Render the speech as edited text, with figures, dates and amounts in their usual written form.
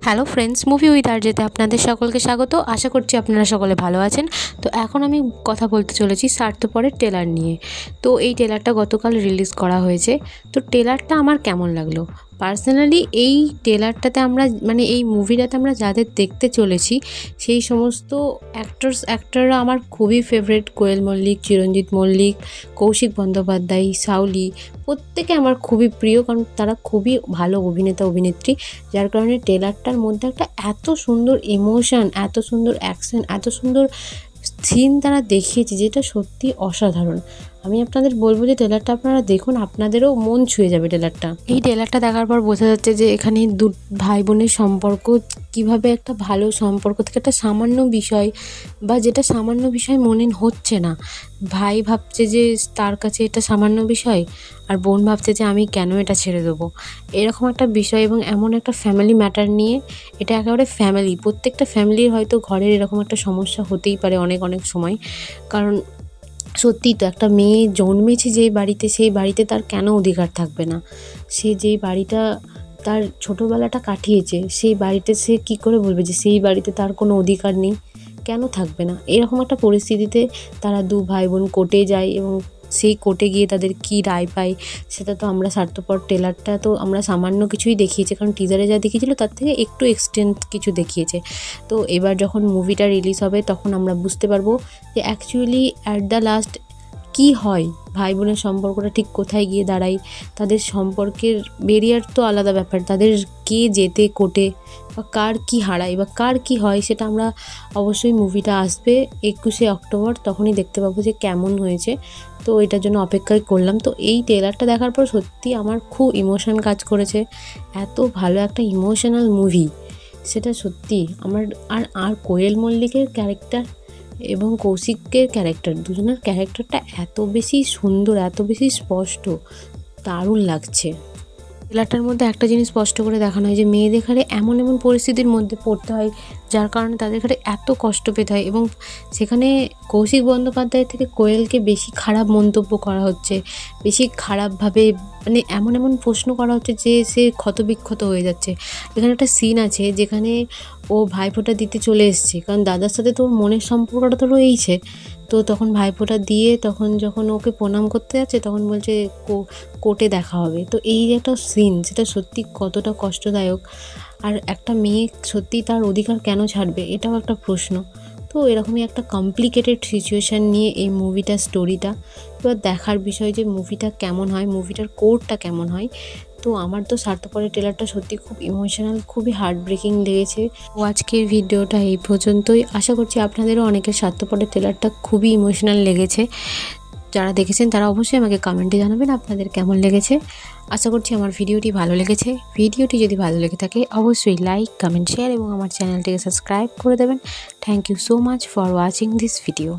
Hello friends, movie with আরজেতে আপনাদের সকলকে স্বাগত। আশা করছি আপনারা সকলে ভালো আছেন। তো এখন আমি কথা বলতে চলেছি স্বার্থপরের ট্রেলার নিয়ে। তো এই ট্রেলারটা গতকাল রিলিজ করা হয়েছে। তো ট্রেলারটা আমার কেমন লাগলো, পার্সোনালি এই ট্রেলারটাতে আমরা এই মুভিটাতে আমরা যাদের দেখতে চলেছি সেই সমস্ত অ্যাক্টররা আমার খুবই ফেভারিট। কোয়েল মল্লিক, চিরঞ্জিত মল্লিক, কৌশিক বন্দ্যোপাধ্যায়, সাউলি, প্রত্যেকে আমার খুবই প্রিয়, কারণ তারা খুবই ভালো অভিনেতা অভিনেত্রী। যার কারণে ট্রেলারটার মধ্যে একটা এত সুন্দর ইমোশন, এত সুন্দর অ্যাকশন, এত সুন্দর সিন তারা দেখিয়েছে, যেটা সত্যি অসাধারণ। আমি আপনাদের বলবো যে ট্রেলারটা আপনারা দেখুন, আপনাদেরও মন ছুঁয়ে যাবে ট্রেলারটা। এই ট্রেলারটা দেখার পর বোঝা যাচ্ছে যে এখানে দু ভাই বোনের সম্পর্ক কিভাবে একটা ভালো সম্পর্ক থেকে একটা সামান্য বিষয়, বা যেটা সামান্য বিষয় মনে হচ্ছে না, ভাই ভাবছে যে তার কাছে এটা সামান্য বিষয়, আর বোন ভাবছে যে আমি কেন এটা ছেড়ে দেবো, এরকম একটা বিষয়। এবং এমন একটা ফ্যামিলি ম্যাটার নিয়ে, এটা একেবারে ফ্যামিলি, প্রত্যেকটা ফ্যামিলির হয়তো ঘরের এরকম একটা সমস্যা হতেই পারে অনেক সময়। কারণ সত্যিই তো একটা মেয়ে জন্মেছে যেই বাড়িতে, সেই বাড়িতে তার কেন অধিকার থাকবে না? সে যেই বাড়িটা তার ছোটোবেলাটা কাটিয়েছে, সেই বাড়িতে সে কী করে বলবে যে সেই বাড়িতে তার কোনো অধিকার নেই? কেন থাকবে না? এরকম একটা পরিস্থিতিতে তারা দু ভাই বোন কোর্টে যায়, এবং সেই কোর্টে গিয়ে তাদের কী রায় পায় সেটা তো আমরা স্বার্থপর ট্রেলারটা তো আমরা সামান্য কিছুই দেখিয়েছে, কারণ টিজারে যা দেখিয়েছিল তার থেকে একটু এক্সটেন্ড কিছু দেখিয়েছে। তো এবার যখন মুভিটা রিলিজ হবে তখন আমরা বুঝতে পারবো যে অ্যাকচুয়ালি অ্যাট দ্য লাস্ট কী হয়, ভাই বোনের সম্পর্কটা ঠিক কোথায় গিয়ে দাঁড়ায়। তাদের সম্পর্কের বেরিয়ার তো আলাদা ব্যাপার, তাদের কে জেতে কোর্টে, বা কার কী হারায় বা কার কী হয়, সেটা আমরা অবশ্যই মুভিটা আসবে 21শে অক্টোবর, তখনই দেখতে পাবো যে কেমন হয়েছে। তো এটার জন্য অপেক্ষাই করলাম। তো এই ট্রেলারটা দেখার পর সত্যি আমার খুব ইমোশন কাজ করেছে। এত ভালো একটা ইমোশনাল মুভি, সেটা সত্যি আমার। আর কোয়েল মল্লিকের ক্যারেক্টার এবং কৌশিকের ক্যারেক্টার, দুজনের ক্যারেক্টারটা এত বেশি সুন্দর, এত বেশি স্পষ্ট, দারুণ লাগছে। ট্রেলারটার মধ্যে একটা জিনিস স্পষ্ট করে দেখানো হয় যে মেয়েদের ঘরে এমন পরিস্থিতির মধ্যে পড়তে হয়, যার কারণে তাদের ঘরে এত কষ্ট পেতে হয়, এবং সেখানে কৌশিক বন্দ্যোপাধ্যায় থেকে কোয়েলকে বেশি খারাপ মন্তব্য করা হচ্ছে, বেশি খারাপভাবে এমন প্রশ্ন করা হচ্ছে যে সে ক্ষতবিক্ষত হয়ে যাচ্ছে। এখানে একটা সিন আছে যেখানে ও ভাইফোঁটা দিতে চলে এসছে, কারণ দাদার সাথে তো ওর মনের সম্পর্কটা তো রয়েইছে। তো তখন ভাইফোঁটা দিয়ে তখন যখন ওকে প্রণাম করতে যাচ্ছে, তখন বলছে কোর্টে দেখা হবে। তো এই যে একটা সিন, সেটা সত্যি কতটা কষ্টদায়ক। আর একটা মেয়ে সত্যি তার অধিকার কেন ছাড়বে, এটাও একটা প্রশ্ন। তো এরকমই একটা কমপ্লিকেটেড সিচুয়েশান নিয়ে এই মুভিটার স্টোরিটা। এবার দেখার বিষয় যে মুভিটা কেমন হয়, মুভিটার কোরটা কেমন হয়। তো আমার তো স্বার্থপরের ট্রেলারটা সত্যি খুব ইমোশনাল, খুবই হার্ট ব্রেকিং লেগেছে। ও আজকের ভিডিওটা এই পর্যন্তই। আশা করছি আপনাদেরও অনেকের স্বার্থপরের ট্রেলারটা খুবই ইমোশনাল লেগেছে। যারা দেখেছেন তারা অবশ্যই আমাকে কমেন্টে জানাবেন আপনাদের কেমন লেগেছে। আশা করছি আমার ভিডিওটি ভালো লেগেছে। ভিডিওটি যদি ভালো লেগে থাকে অবশ্যই লাইক, কমেন্ট, শেয়ার এবং আমার চ্যানেলটিকে সাবস্ক্রাইব করে দেবেন। Thank you so much for watching this video.